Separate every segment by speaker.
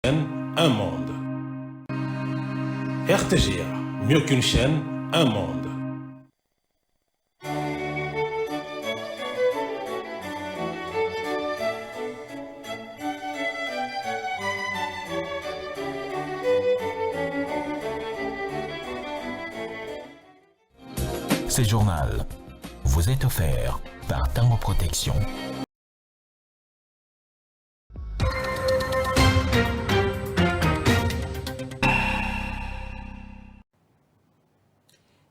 Speaker 1: Un monde. RTGA, mieux qu'une chaîne, un monde.
Speaker 2: Ce journal vous est offert par Tango Protection.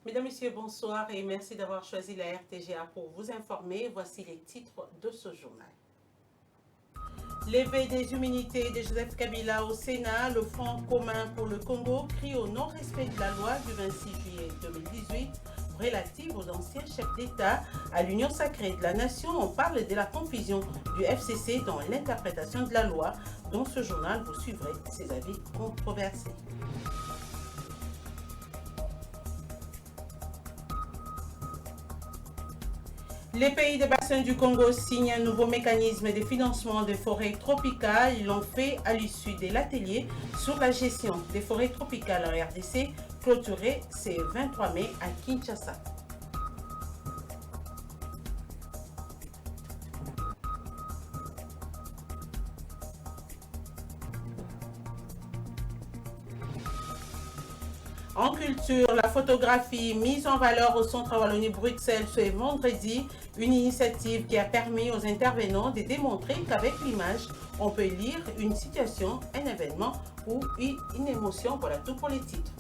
Speaker 3: Mesdames, Messieurs, bonsoir et merci d'avoir choisi la RTGA pour vous informer. Voici les titres de ce journal. Levée des immunités de Joseph Kabila au Sénat, le Front commun pour le Congo crie au non-respect de la loi du 26 juillet 2018 relative aux anciens chefs d'État à l'Union sacrée de la Nation. On parle de la confusion du FCC dans l'interprétation de la loi. Dans ce journal, vous suivrez ses avis controversés. Les pays des bassins du Congo signent un nouveau mécanisme de financement des forêts tropicales. Ils l'ont fait à l'issue de l'atelier sur la gestion des forêts tropicales en RDC, clôturé ce 23 mai à Kinshasa. En culture, la photographie mise en valeur au Centre Wallonie-Bruxelles ce vendredi, une initiative qui a permis aux intervenants de démontrer qu'avec l'image, on peut lire une situation, un événement ou une émotion. Voilà tout pour les titres.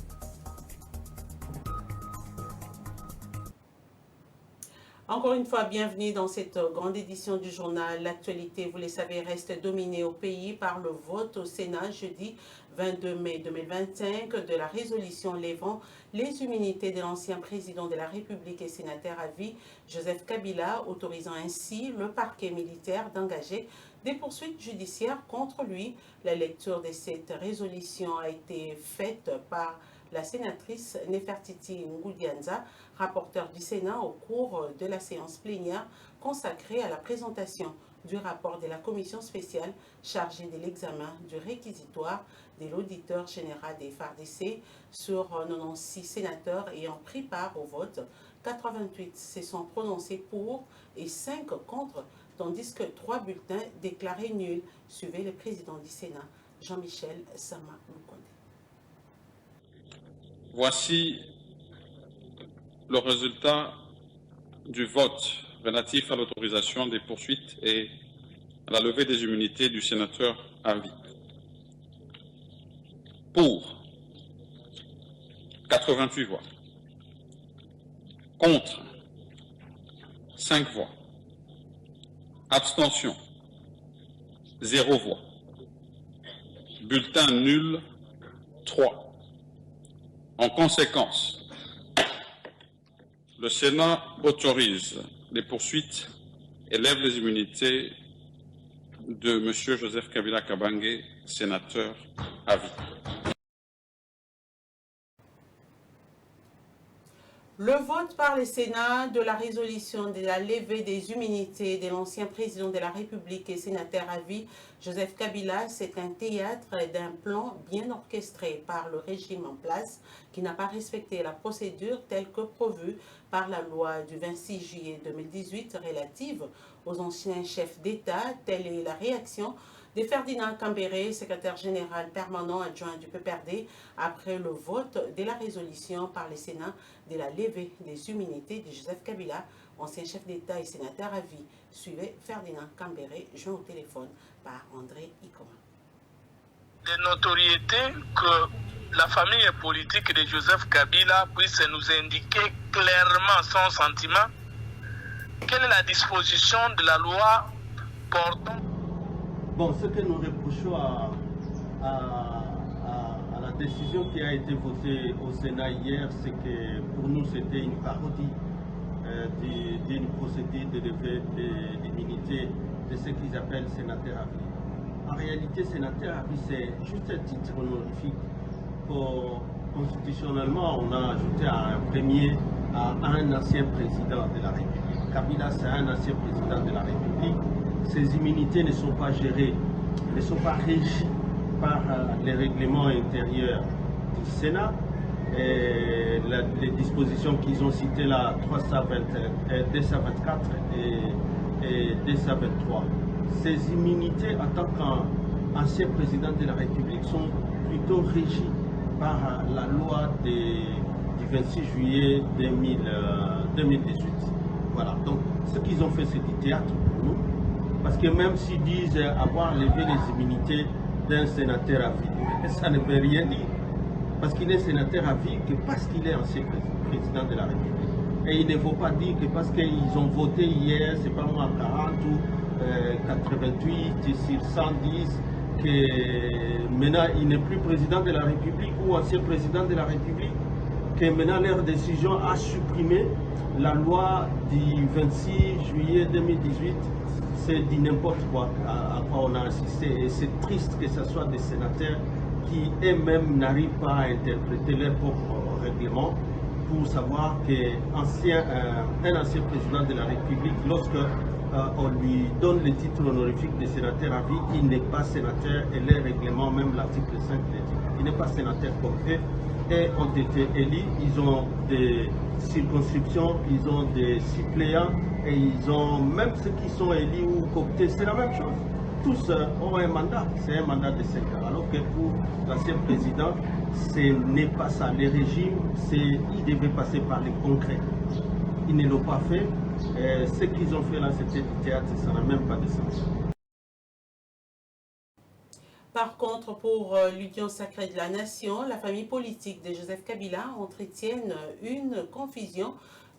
Speaker 3: Encore une fois, bienvenue dans cette grande édition du journal. L'actualité, vous le savez, reste dominée au pays par le vote au Sénat jeudi 22 mai 2025 de la résolution levant les immunités de l'ancien président de la République et sénateur à vie, Joseph Kabila, autorisant ainsi le parquet militaire d'engager des poursuites judiciaires contre lui. La lecture de cette résolution a été faite par la sénatrice Nefertiti Ngoudianza, rapporteure du Sénat au cours de la séance plénière consacrée à la présentation du rapport de la commission spéciale chargée de l'examen du réquisitoire de l'auditeur général des FARDC sur 96 sénateurs ayant pris part au vote. 88 se sont prononcés pour et 5 contre, tandis que 3 bulletins déclarés nuls. Suivait le président du Sénat, Jean-Michel Sama Lukonde.
Speaker 4: Voici le résultat du vote relatif à l'autorisation des poursuites et à la levée des immunités du sénateur à vie. Pour 88 voix. Contre 5 voix. Abstention 0 voix. Bulletin nul 3. En conséquence, le Sénat autorise les poursuites et lève les immunités de M. Joseph Kabila Kabange, sénateur à vie.
Speaker 3: Le vote par le Sénat de la résolution de la levée des immunités de l'ancien président de la République et sénateur à vie, Joseph Kabila, c'est un théâtre d'un plan bien orchestré par le régime en place qui n'a pas respecté la procédure telle que prévue par la loi du 26 juillet 2018 relative aux anciens chefs d'État. Telle est la réaction de Ferdinand Kambere, secrétaire général permanent adjoint du PPRD, après le vote de la résolution par le Sénat de la levée des immunités de Joseph Kabila, ancien chef d'État et sénateur à vie. Suivait Ferdinand Kambere, joint au téléphone par André Ikoma.
Speaker 5: De notoriété que la famille politique de Joseph Kabila puisse nous indiquer clairement son sentiment. Quelle est la disposition de la loi portant?
Speaker 6: Bon, ce que nous reprochons à la décision qui a été votée au Sénat hier, c'est que pour nous c'était une parodie d'une procédure de levée de l'immunité de ce qu'ils appellent sénateur à vie. En réalité, sénateur à vie, c'est juste un titre honorifique. Constitutionnellement, on a ajouté à un ancien président de la République. Kabila, c'est un ancien président de la République. Ces immunités ne sont pas gérées, ne sont pas régies par les règlements intérieurs du Sénat, et les dispositions qu'ils ont citées là, 224 et 223. Ces immunités en tant qu'ancien président de la République sont plutôt régies par la loi du 26 juillet 2018. Voilà, donc ce qu'ils ont fait, c'est du théâtre pour nous, parce que même s'ils disent avoir levé les immunités d'un sénateur à vie, ça ne veut rien dire, parce qu'il est sénateur à vie que parce qu'il est ancien président de la République. Et il ne faut pas dire que parce qu'ils ont voté hier, c'est pas moi 40 ou 88 sur 110, que maintenant il n'est plus président de la République ou ancien président de la République, que maintenant leur décision a supprimé la loi du 26 juillet 2018. C'est du n'importe quoi à quoi on a assisté. Et c'est triste que ce soit des sénateurs qui eux-mêmes n'arrivent pas à interpréter leur propre règlement pour savoir qu'un ancien président de la République, lorsque on lui donne le titre honorifique de sénateur à vie, il n'est pas sénateur, et le règlement, même l'article 5 le dit, il n'est pas sénateur comme eux, et ont été élus, ils ont des circonscriptions, ils ont des suppléants, et ils ont, même ceux qui sont élus ou cooptés, c'est la même chose. Tous ont un mandat, c'est un mandat de 5 ans, alors que pour l'ancien président, ce n'est pas ça. Le régime, il devait passer par le concret. Ils ne l'ont pas fait. Ce qu'ils ont fait là, c'était du théâtre, ça n'a même pas de sens.
Speaker 3: Par contre, pour l'Union sacrée de la nation, la famille politique de Joseph Kabila entretiennent une confusion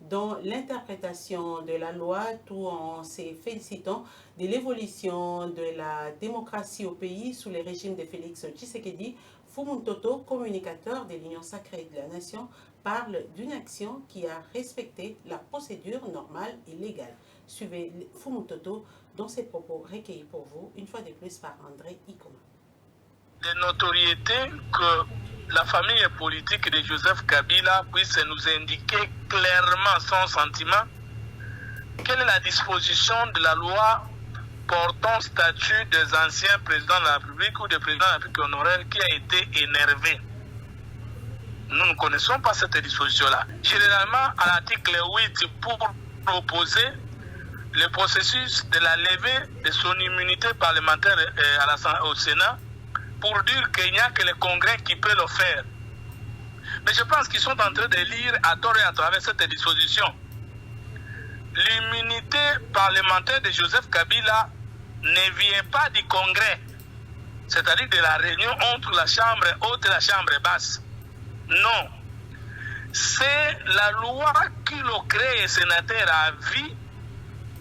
Speaker 3: dans l'interprétation de la loi, tout en se félicitant de l'évolution de la démocratie au pays sous le régime de Félix Tshisekedi. Fumuntoto, communicateur de l'Union sacrée de la nation, parle d'une action qui a respecté la procédure normale et légale. Suivez Fumuntoto dans ses propos recueillis pour vous, une fois de plus par André Ikoma.
Speaker 5: De notoriété que la famille politique de Joseph Kabila puisse nous indiquer clairement son sentiment quelle est la disposition de la loi portant statut des anciens présidents de la République ou des présidents de la République honoraire qui a été énervé. Nous ne connaissons pas cette disposition-là. Généralement, à l'article 8, pour proposer le processus de la levée de son immunité parlementaire au Sénat, pour dire qu'il n'y a que le Congrès qui peut le faire. Mais je pense qu'ils sont en train de lire à tort et à travers cette disposition. L'immunité parlementaire de Joseph Kabila ne vient pas du Congrès, c'est-à-dire de la réunion entre la Chambre haute et la Chambre basse. Non. C'est la loi qui le crée sénateur à vie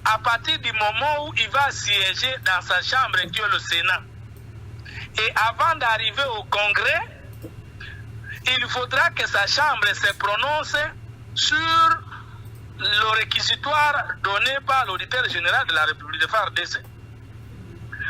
Speaker 5: à partir du moment où il va siéger dans sa chambre qui est le Sénat. Et avant d'arriver au Congrès, il faudra que sa chambre se prononce sur le réquisitoire donné par l'auditeur général de la République de FARDC.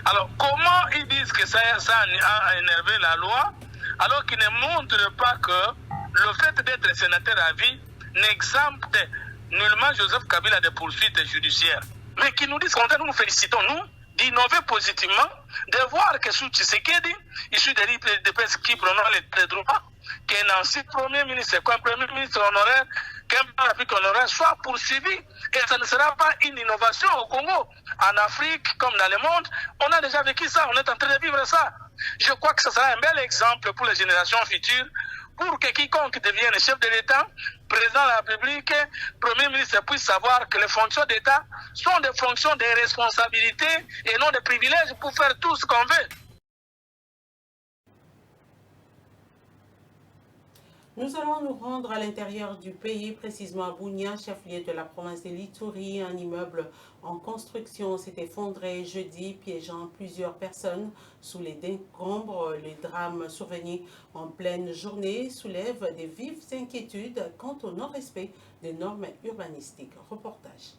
Speaker 5: Alors, comment ils disent que ça a énervé la loi, alors qu'ils ne montrent pas que le fait d'être sénateur à vie n'exempte nullement Joseph Kabila de poursuites judiciaires. Mais qui nous disent qu'on nous félicitons, nous, d'innover positivement, de voir que sous Tshisekedi, issu des PDPS qui prononce les droits, qu'un ancien premier ministre, qu'un premier ministre honoraire, qu'un République honoraire soit poursuivi. Et ça ne sera pas une innovation au Congo. En Afrique, comme dans le monde, on a déjà vécu ça, on est en train de vivre ça. Je crois que ce sera un bel exemple pour les générations futures, pour que quiconque devienne chef de l'État, président de la République, Premier ministre puisse savoir que les fonctions d'État sont des fonctions de responsabilité et non des privilèges pour faire tout ce qu'on veut.
Speaker 3: Nous allons nous rendre à l'intérieur du pays, précisément à Bunia, chef-lieu de la province de l'Ituri. Un immeuble en construction s'est effondré jeudi, piégeant plusieurs personnes sous les décombres. Le drame survenu en pleine journée soulève des vives inquiétudes quant au non-respect des normes urbanistiques. Reportage.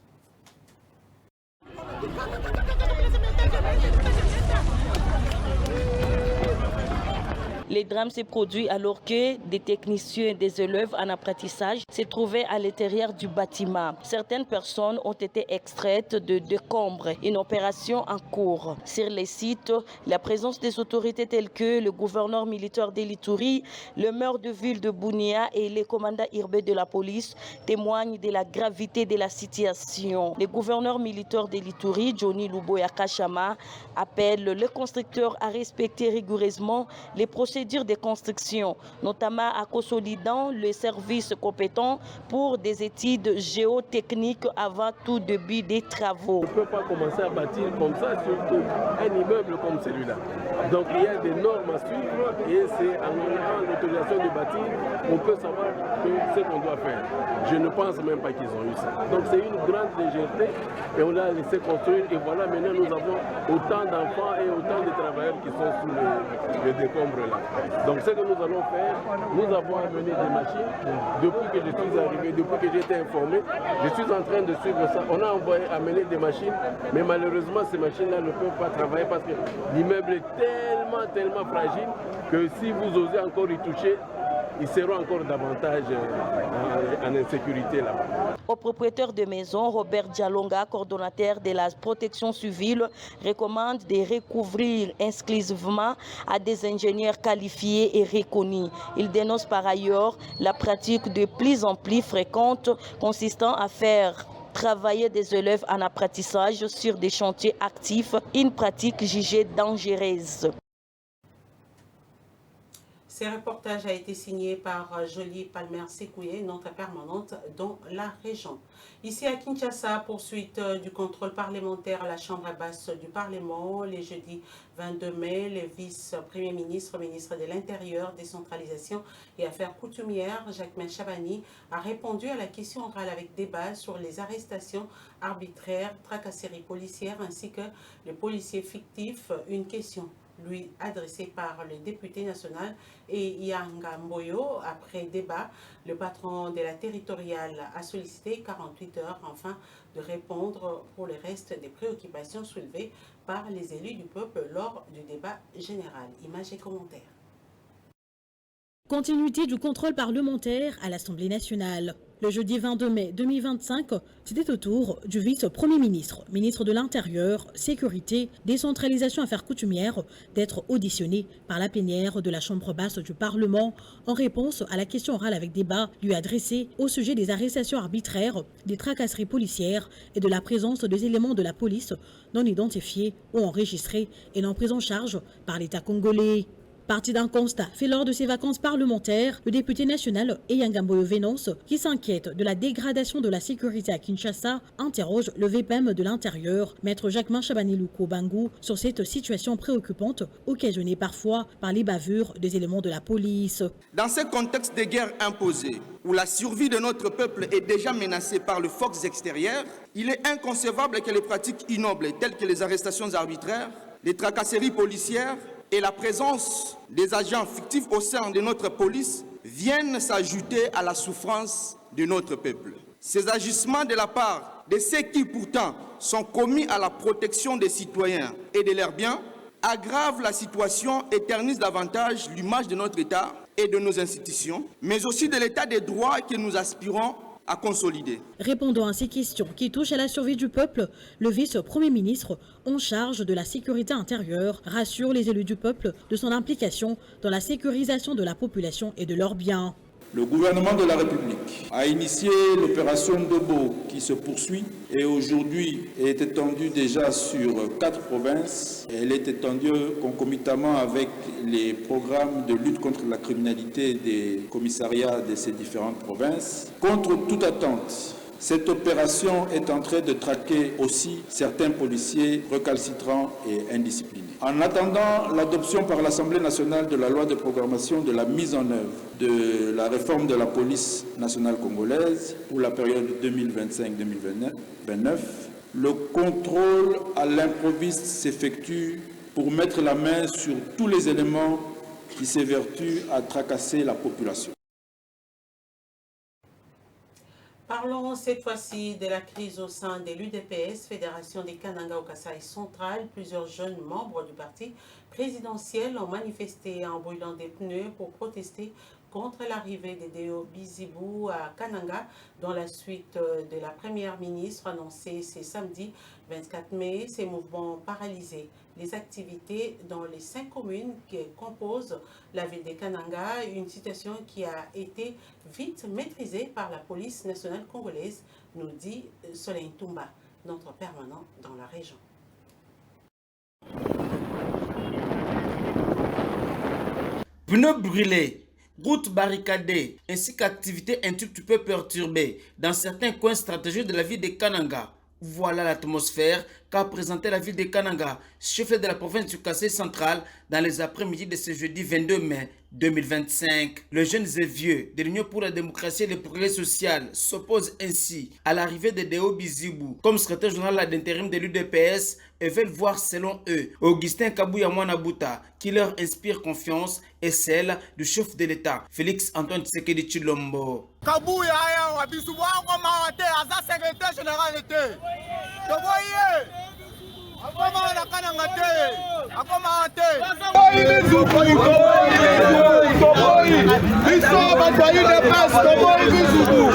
Speaker 7: Le drame s'est produit alors que des techniciens et des élèves en apprentissage se trouvaient à l'intérieur du bâtiment. Certaines personnes ont été extraites de décombres, une opération en cours. Sur les sites, la présence des autorités telles que le gouverneur militaire d'Elituri, le maire de ville de Bunia et les commandants urbains de la police témoignent de la gravité de la situation. Le gouverneur militaire d'Elituri, Johnny Luboya Kachama, appelle les constructeurs à respecter rigoureusement les procédures de construction, notamment en consolidant les services compétents pour des études géotechniques avant tout début des travaux.
Speaker 8: On ne peut pas commencer à bâtir comme ça, surtout un immeuble comme celui-là. Donc il y a des normes à suivre et c'est en ayant l'autorisation de bâtir qu'on peut savoir ce qu'on doit faire. Je ne pense même pas qu'ils ont eu ça. Donc c'est une grande légèreté et on l'a laissé construire et voilà maintenant nous avons autant d'enfants et autant de travailleurs qui sont sous les décombres là. Donc ce que nous allons faire, nous avons amené des machines. Depuis que je suis arrivé, depuis que j'ai été informé, je suis en train de suivre ça. On a amené des machines, mais malheureusement ces machines-là ne peuvent pas travailler parce que l'immeuble est tellement fragile que si vous osez encore y toucher, ils seront encore davantage en insécurité là-bas.
Speaker 7: Au propriétaire de maison, Robert Dialonga, coordonnateur de la protection civile, recommande de recouvrir exclusivement à des ingénieurs qualifiés et reconnus. Il dénonce par ailleurs la pratique de plus en plus fréquente consistant à faire travailler des élèves en apprentissage sur des chantiers actifs, une pratique jugée dangereuse.
Speaker 3: Ce reportage a été signé par Jolie Palmer-Sekouye, notre permanente dans la région. Ici à Kinshasa, poursuite du contrôle parlementaire à la Chambre basse du Parlement. Les jeudis 22 mai, le vice-premier ministre, ministre de l'Intérieur, décentralisation et affaires coutumières, Jacquemain Chabani, a répondu à la question orale avec débat sur les arrestations arbitraires, tracasseries policières ainsi que les policiers fictifs. Une question lui adressé par le député national et Yanga Mboyo. Après débat, le patron de la territoriale a sollicité 48 heures afin de répondre pour le reste des préoccupations soulevées par les élus du peuple lors du débat général. Images et commentaires.
Speaker 9: Continuité du contrôle parlementaire à l'Assemblée nationale. Le jeudi 22 mai 2025, c'était au tour du vice-premier ministre, ministre de l'Intérieur, Sécurité, Décentralisation Affaires coutumières, d'être auditionné par la plénière de la Chambre basse du Parlement en réponse à la question orale avec débat lui adressée au sujet des arrestations arbitraires, des tracasseries policières et de la présence des éléments de la police non identifiés ou enregistrés et non pris en charge par l'État congolais. Parti d'un constat fait lors de ses vacances parlementaires, le député national Eyanga Mboyo Venance, qui s'inquiète de la dégradation de la sécurité à Kinshasa, interroge le VPM de l'Intérieur, maître Jacquemain Chabani Luko Bangou, sur cette situation préoccupante occasionnée parfois par les bavures des éléments de la police.
Speaker 10: Dans ce contexte de guerre imposée, où la survie de notre peuple est déjà menacée par le forces extérieures, il est inconcevable que les pratiques ignobles telles que les arrestations arbitraires, les tracasseries policières, et la présence des agents fictifs au sein de notre police viennent s'ajouter à la souffrance de notre peuple. Ces agissements de la part de ceux qui pourtant sont commis à la protection des citoyens et de leurs biens aggravent la situation et ternissent davantage l'image de notre État et de nos institutions, mais aussi de l'État des droits que nous aspirons à consolider.
Speaker 9: Répondant à ces questions qui touchent à la survie du peuple, le vice-premier ministre en charge de la sécurité intérieure rassure les élus du peuple de son implication dans la sécurisation de la population et de leurs biens.
Speaker 11: Le gouvernement de la République a initié l'opération Dobo qui se poursuit et aujourd'hui est étendue déjà sur 4 provinces. Elle est étendue concomitamment avec les programmes de lutte contre la criminalité des commissariats de ces différentes provinces. Contre toute attente, cette opération est en train de traquer aussi certains policiers recalcitrants et indisciplinés. En attendant l'adoption par l'Assemblée nationale de la loi de programmation de la mise en œuvre de la réforme de la police nationale congolaise pour la période 2025-2029, le contrôle à l'improviste s'effectue pour mettre la main sur tous les éléments qui s'évertuent à tracasser la population.
Speaker 3: Parlons cette fois-ci de la crise au sein de l'UDPS, Fédération des Kananga au Kasaï central. Plusieurs jeunes membres du parti présidentielle ont manifesté en brûlant des pneus pour protester contre l'arrivée des Deo Bizibou à Kananga dans la suite de la première ministre annoncée ce samedi 24 mai. Ces mouvements ont paralysé les activités dans les 5 communes qui composent la ville de Kananga, une situation qui a été vite maîtrisée par la police nationale congolaise, nous dit Soleil Toumba, notre permanent dans la région.
Speaker 12: Pneus brûlés, routes barricadées ainsi qu'activités un tout petit peu perturbées dans certains coins stratégiques de la ville de Kananga. Voilà l'atmosphère qu'a présentée la ville de Kananga, chef de la province du Kasaï central, dans les après-midi de ce jeudi 22 mai 2025. Les jeunes et vieux de l'Union pour la démocratie et le progrès social s'opposent ainsi à l'arrivée de Deo Bizibou comme secrétaire général d'intérim de l'UDPS et veulent voir, selon eux, Augustin Kabuya Mwanabuta, qui leur inspire confiance, et celle du chef de l'État, Félix Antoine Tshisekedi Tshilombo.
Speaker 13: Kabuya ya Bizibou akoma te aza secrétaire général te. Toboye. Akoma na Kananga te. Akoma te. Biso batwayi de passe toboye Bizibou.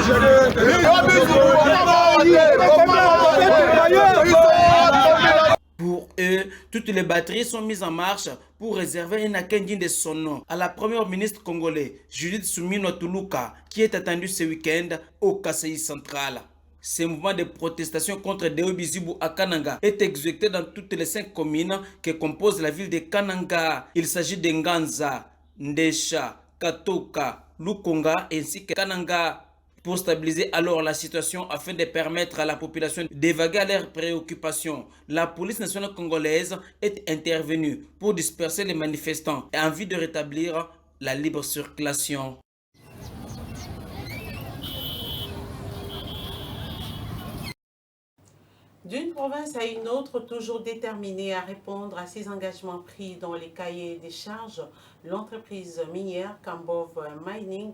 Speaker 12: Pour eux, toutes les batteries sont mises en marche pour réserver un accueil digne de son nom à la première ministre congolaise, Judith Suminwa Tuluka, qui est attendue ce week-end au Kasaï central. Ce mouvement de protestation contre Deo Bizibou à Kananga est exécuté dans toutes les 5 communes qui composent la ville de Kananga. Il s'agit de Nganza, Ndesha, Katoka, Lukonga ainsi que Kananga. Pour stabiliser alors la situation afin de permettre à la population d'évacuer leurs préoccupations, la police nationale congolaise est intervenue pour disperser les manifestants et en vue de rétablir la libre circulation.
Speaker 3: D'une province à une autre, toujours déterminée à répondre à ses engagements pris dans les cahiers des charges, l'entreprise minière Kambov Mining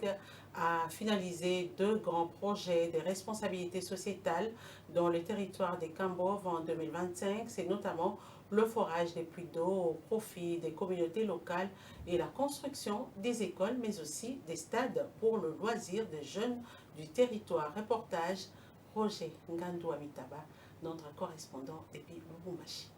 Speaker 3: a finalisé 2 grands projets de responsabilité sociétale dans le territoire des Kambov en 2025. C'est notamment le forage des puits d'eau au profit des communautés locales et la construction des écoles, mais aussi des stades pour le loisir des jeunes du territoire. Reportage Roger Ngandou Amitaba, notre correspondant depuis Lubumbashi.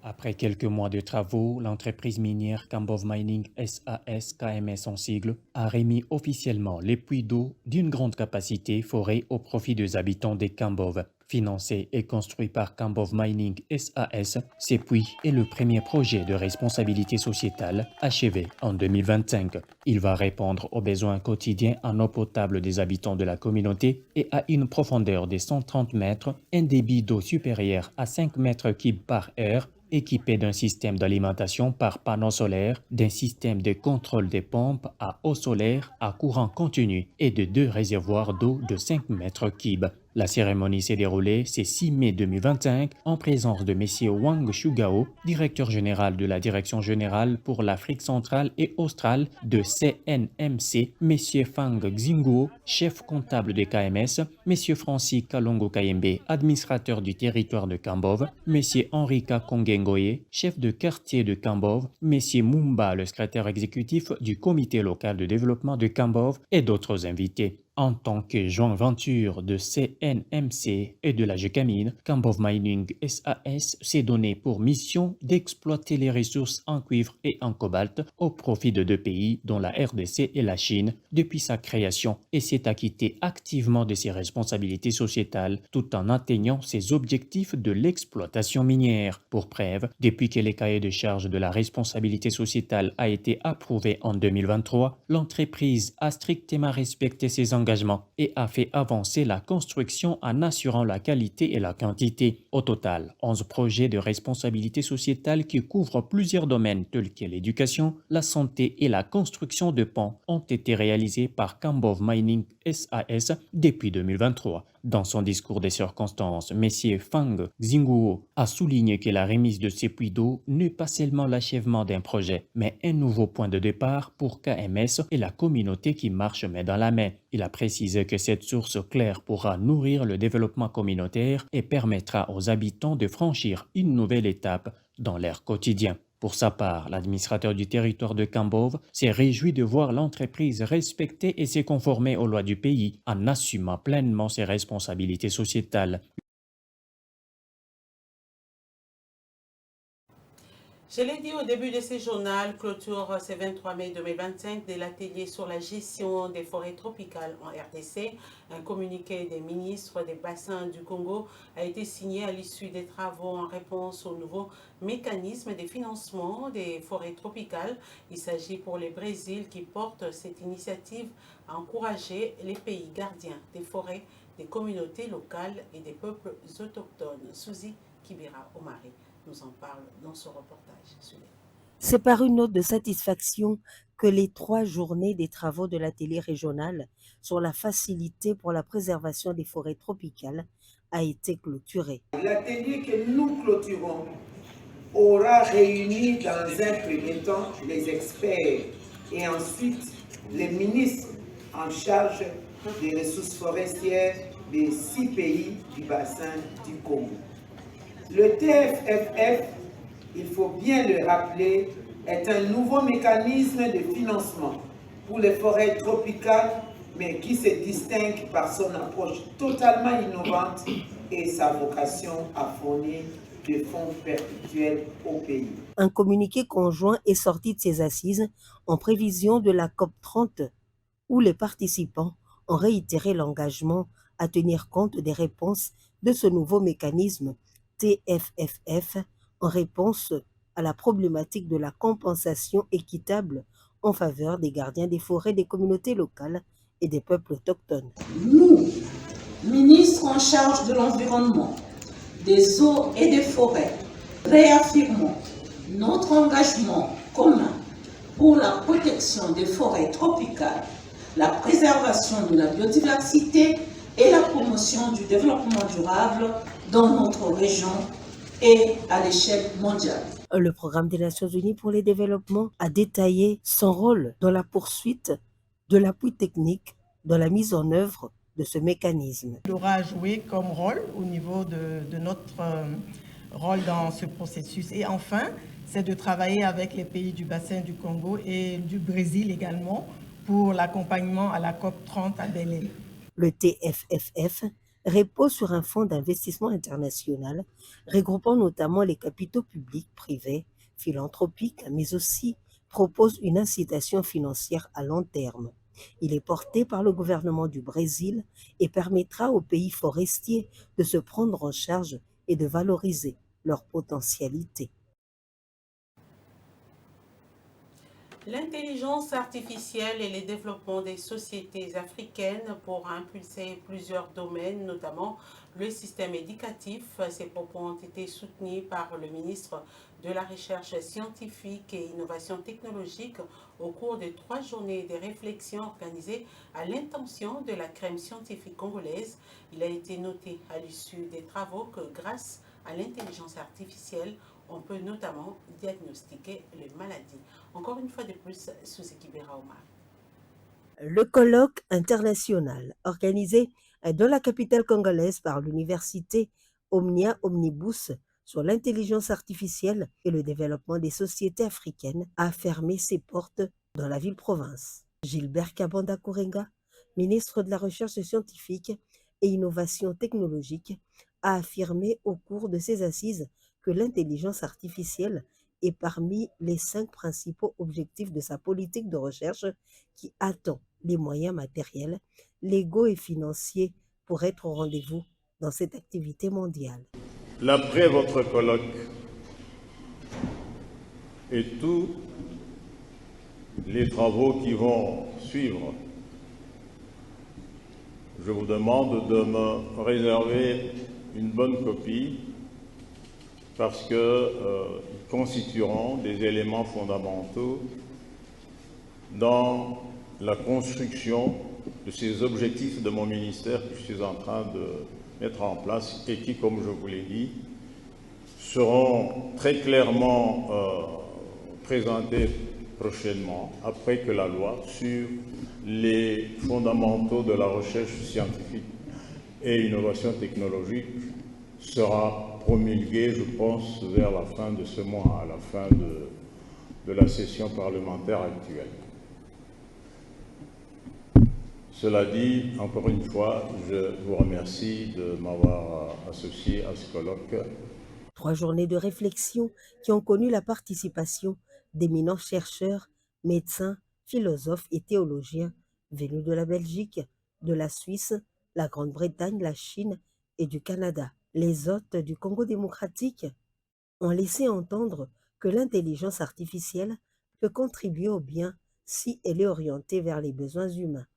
Speaker 14: Après quelques mois de travaux, l'entreprise minière Kambov Mining SAS KMS en sigle a remis officiellement les puits d'eau d'une grande capacité forés au profit des habitants des Kambov. Financé et construit par Kambov Mining SAS, ces puits est le premier projet de responsabilité sociétale achevé en 2025. Il va répondre aux besoins quotidiens en eau potable des habitants de la communauté et à une profondeur de 130 mètres, un débit d'eau supérieur à 5 mètres cubes par heure, équipé d'un système d'alimentation par panneau solaire, d'un système de contrôle des pompes à eau solaire à courant continu et de 2 réservoirs d'eau de 5 mètres cubes. La cérémonie s'est déroulée ce 6 mai 2025 en présence de M. Wang Shugao, directeur général de la Direction générale pour l'Afrique centrale et australe de CNMC, M. Fang Xinguo, chef comptable de KMS, M. Francis Kalongo Kayembe, administrateur du territoire de Kambov, M. Henrika Kongengoye, chef de quartier de Kambov, M. Mumba, le secrétaire exécutif du comité local de développement de Kambov et d'autres invités. En tant que joint venture de CNMC et de la GECAMINE, Kambov Mining SAS s'est donné pour mission d'exploiter les ressources en cuivre et en cobalt au profit de 2 pays, dont la RDC et la Chine, depuis sa création, et s'est acquitté activement de ses responsabilités sociétales tout en atteignant ses objectifs de l'exploitation minière. Pour preuve, depuis que les cahiers de charges de la responsabilité sociétale a été approuvé en 2023, l'entreprise a strictement respecté ses engagements et a fait avancer la construction en assurant la qualité et la quantité. Au total, 11 projets de responsabilité sociétale qui couvrent plusieurs domaines tels que l'éducation, la santé et la construction de ponts ont été réalisés par Kambov Mining SAS depuis 2023. Dans son discours des circonstances, M. Fang Xinguo a souligné que la remise de ces puits d'eau n'est pas seulement l'achèvement d'un projet, mais un nouveau point de départ pour KMS et la communauté qui marche main dans la main. Il a précisé que cette source claire pourra nourrir le développement communautaire et permettra aux habitants de franchir une nouvelle étape dans leur quotidien. Pour sa part, l'administrateur du territoire de Kambove s'est réjoui de voir l'entreprise respecter et se conformer aux lois du pays en assumant pleinement ses responsabilités sociétales.
Speaker 3: Je l'ai dit au début de ce journal, clôture ce 23 mai 2025 de l'atelier sur la gestion des forêts tropicales en RDC. Un communiqué des ministres des bassins du Congo a été signé à l'issue des travaux en réponse au nouveau mécanisme de financement des forêts tropicales. Il s'agit pour le Brésil qui porte cette initiative à encourager les pays gardiens des forêts, des communautés locales et des peuples autochtones. Suzy Kibira Omari nous en parle dans ce reportage.
Speaker 15: C'est par une note de satisfaction que les 3 journées des travaux de l'atelier régional sur la facilité pour la préservation des forêts tropicales a été clôturé.
Speaker 16: L'atelier que nous clôturons aura réuni dans un premier temps les experts et ensuite les ministres en charge des ressources forestières des 6 pays du bassin du Congo. Le TFFF, il faut bien le rappeler, est un nouveau mécanisme de financement pour les forêts tropicales, mais qui se distingue par son approche totalement innovante et sa vocation à fournir des fonds perpétuels au pays.
Speaker 15: Un communiqué conjoint est sorti de ces assises en prévision de la COP30, où les participants ont réitéré l'engagement à tenir compte des réponses de ce nouveau mécanisme TFFF en réponse à la problématique de la compensation équitable en faveur des gardiens des forêts, des communautés locales et des peuples autochtones.
Speaker 17: Nous, ministres en charge de l'environnement, des eaux et des forêts, réaffirmons notre engagement commun pour la protection des forêts tropicales, la préservation de la biodiversité et la promotion du développement durable dans notre région et à l'échelle mondiale.
Speaker 15: Le programme des Nations Unies pour le développement a détaillé son rôle dans la poursuite de l'appui technique dans la mise en œuvre de ce mécanisme.
Speaker 18: Il aura joué comme rôle au niveau de notre rôle dans ce processus. Et enfin, c'est de travailler avec les pays du bassin du Congo et du Brésil également pour l'accompagnement à la COP30 à Belém.
Speaker 15: Le TFFF repose sur un fonds d'investissement international regroupant notamment les capitaux publics, privés, philanthropiques, mais aussi propose une incitation financière à long terme. Il est porté par le gouvernement du Brésil et permettra aux pays forestiers de se prendre en charge et de valoriser leur potentialité.
Speaker 3: L'intelligence artificielle et le développement des sociétés africaines pour impulser plusieurs domaines, notamment le système éducatif. Ces propos ont été soutenus par le ministre de la Recherche scientifique et innovation technologique au cours de 3 journées de réflexion organisées à l'intention de la crème scientifique congolaise. Il a été noté à l'issue des travaux que grâce à l'intelligence artificielle, on peut notamment diagnostiquer les maladies. Encore une fois de plus, Suzy Kibira Omar.
Speaker 15: Le colloque international organisé dans la capitale congolaise par l'université Omnia Omnibus sur l'intelligence artificielle et le développement des sociétés africaines a fermé ses portes dans la ville-province. Gilbert Kabanda Kourenga, ministre de la Recherche scientifique et innovation technologique, a affirmé au cours de ces assises que l'intelligence artificielle est parmi les 5 principaux objectifs de sa politique de recherche qui attend les moyens matériels, légaux et financiers pour être au rendez-vous dans cette activité mondiale.
Speaker 19: Après votre colloque et tous les travaux qui vont suivre, je vous demande de me réserver une bonne copie parce qu'ils constitueront des éléments fondamentaux dans la construction de ces objectifs de mon ministère que je suis en train de mettre en place et qui, comme je vous l'ai dit, seront très clairement présentés prochainement, après que la loi sur les fondamentaux de la recherche scientifique et innovation technologique sera promulguée, je pense, vers la fin de ce mois, à la fin de la session parlementaire actuelle. Cela dit, encore une fois, je vous remercie de m'avoir associé à ce colloque.
Speaker 15: 3 journées de réflexion qui ont connu la participation d'éminents chercheurs, médecins, philosophes et théologiens venus de la Belgique, de la Suisse, la Grande-Bretagne, la Chine et du Canada. Les hôtes du Congo démocratique ont laissé entendre que l'intelligence artificielle peut contribuer au bien si elle est orientée vers les besoins humains.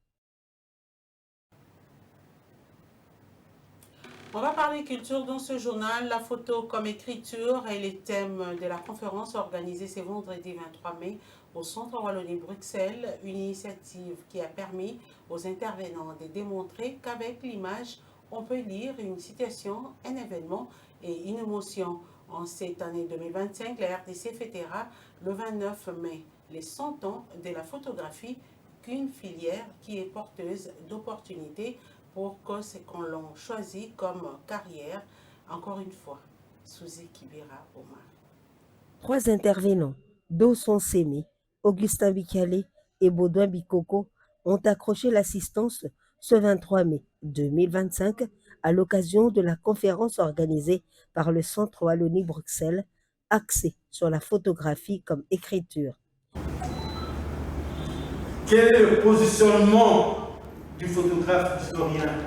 Speaker 3: On va parler culture dans ce journal, la photo comme écriture et les thèmes de la conférence organisée ce vendredi 23 mai au Centre Wallonie-Bruxelles, une initiative qui a permis aux intervenants de démontrer qu'avec l'image, on peut lire une situation, un événement et une émotion. En cette année 2025, la RDC fêtera le 29 mai les 100 ans de la photographie, qu'une filière qui est porteuse d'opportunités pour que ce qu'on l'a choisi comme carrière. Encore une fois, Suzy Kibera Omar.
Speaker 15: 3 intervenants, Dawson Sémé, Augustin Bicalé et Baudouin Bikoko, ont accroché l'assistance ce 23 mai 2025 à l'occasion de la conférence organisée par le Centre Wallonie-Bruxelles, axée sur la photographie comme écriture.
Speaker 20: Quel est le positionnement du photographe historien?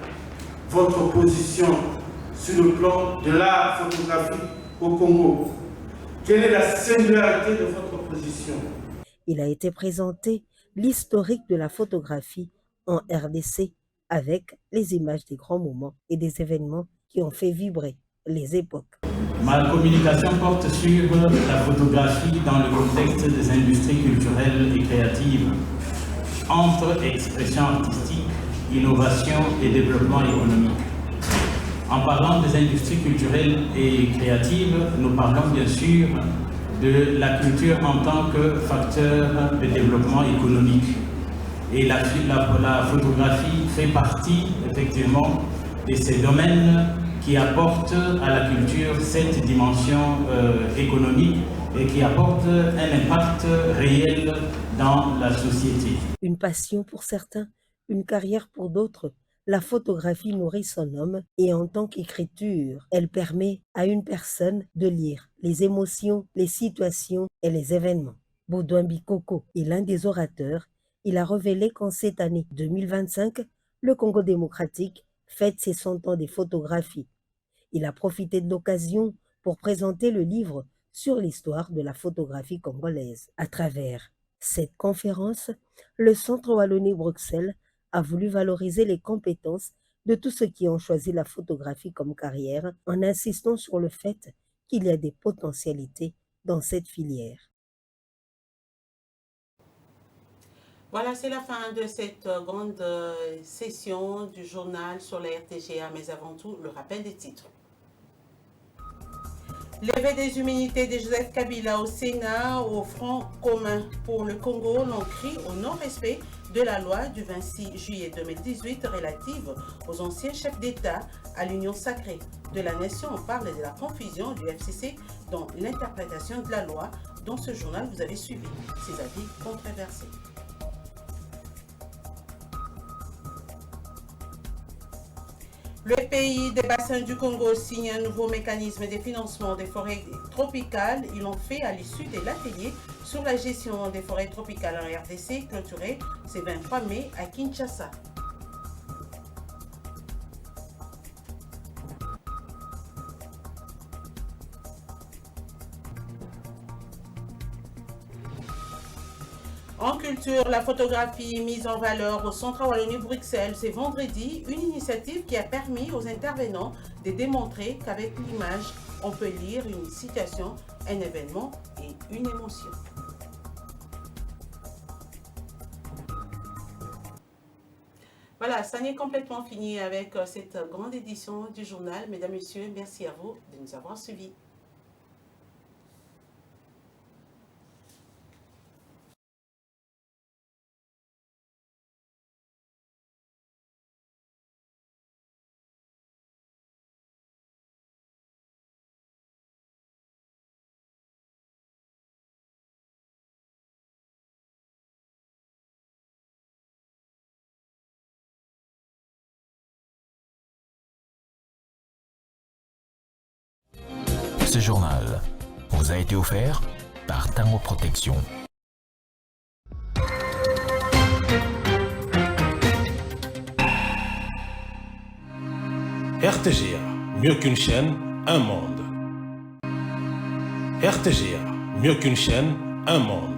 Speaker 20: Votre position sur le plan de la photographie au Congo? Quelle est la singularité de votre position?
Speaker 15: Il a été présenté l'historique de la photographie en RDC avec les images des grands moments et des événements qui ont fait vibrer les époques.
Speaker 21: Ma communication porte sur la photographie dans le contexte des industries culturelles et créatives, entre expression artistique, innovation et développement économique. En parlant des industries culturelles et créatives, nous parlons bien sûr de la culture en tant que facteur de développement économique. Et la photographie fait partie effectivement de ces domaines qui apportent à la culture cette dimension économique et qui apportent un impact réel dans la société.
Speaker 15: Une passion pour certains, une carrière pour d'autres, la photographie nourrit son homme et en tant qu'écriture, elle permet à une personne de lire les émotions, les situations et les événements. Baudouin Bikoko est l'un des orateurs. Il a révélé qu'en cette année 2025, le Congo démocratique fête ses 100 ans des photographies. Il a profité de l'occasion pour présenter le livre sur l'histoire de la photographie congolaise. À travers cette conférence, le Centre Wallonie-Bruxelles a voulu valoriser les compétences de tous ceux qui ont choisi la photographie comme carrière en insistant sur le fait qu'il y a des potentialités dans cette filière.
Speaker 3: Voilà, c'est la fin de cette grande session du journal sur la RTGA, mais avant tout, le rappel des titres. Levé des humanités de Joseph Kabila au Sénat, au Front commun pour le Congo, l'on crie au non-respect de la loi du 26 juillet 2018 relative aux anciens chefs d'État à l'Union sacrée de la nation. On parle de la confusion du FCC dans l'interprétation de la loi. Dans ce journal, vous avez suivi ces avis controversés. Le pays des bassins du Congo signe un nouveau mécanisme de financement des forêts tropicales. Ils l'ont fait à l'issue de l'atelier sur la gestion des forêts tropicales en RDC, clôturé ce 23 mai à Kinshasa. En culture, la photographie mise en valeur au Centre Wallonie-Bruxelles, c'est vendredi, une initiative qui a permis aux intervenants de démontrer qu'avec l'image, on peut lire une situation, un événement et une émotion. Voilà, ça n'est complètement fini avec cette grande édition du journal. Mesdames, Messieurs, merci à vous de nous avoir suivis.
Speaker 2: Ce journal vous a été offert par Tango Protection.
Speaker 1: RTGA, mieux qu'une chaîne, un monde. RTGA, mieux qu'une chaîne, un monde.